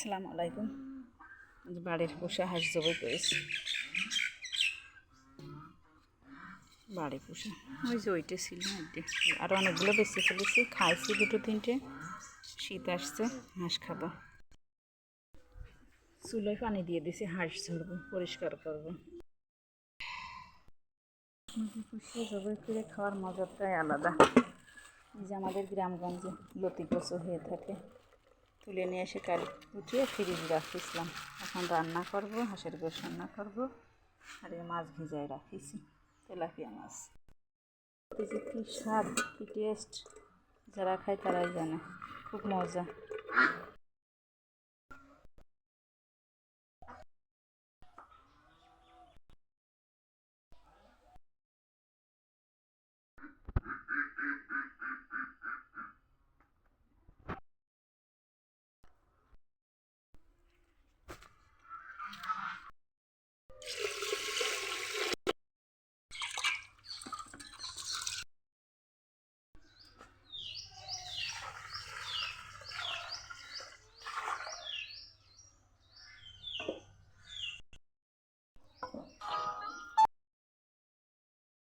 আসসালামু আলাইকুম। বাড়ির পোষা হাঁস জবাই করেছি। বাড়ি পোষা ওই যে ওইটা ছিল আর অনেকগুলো বেশি ফেলেছি, খাইছি দুটো তিনটে। শীত আসছে, হাঁস খাবো। চুলায় পানি দিয়ে দিছি, হাঁস ঝরবো, পরিষ্কার করবো। পুষিয়ে জবাই করে খাওয়ার মজাটাই আলাদা। এই যে আমাদের গ্রামগঞ্জে লতি কচু হয়ে থাকে, তুলে নিয়ে এসে কাল উঠিয়ে ফ্রিজে রাখিছিলাম। এখন রান্না করব, হাঁসের গোশ রান্না করব। আর এই মাছ ভিজায় রাখিছি, তেলাপিয়া মাছ। এই যে কী স্বাদ, কী টেস্ট, যারা খায় তারাই জানে, খুব মজা।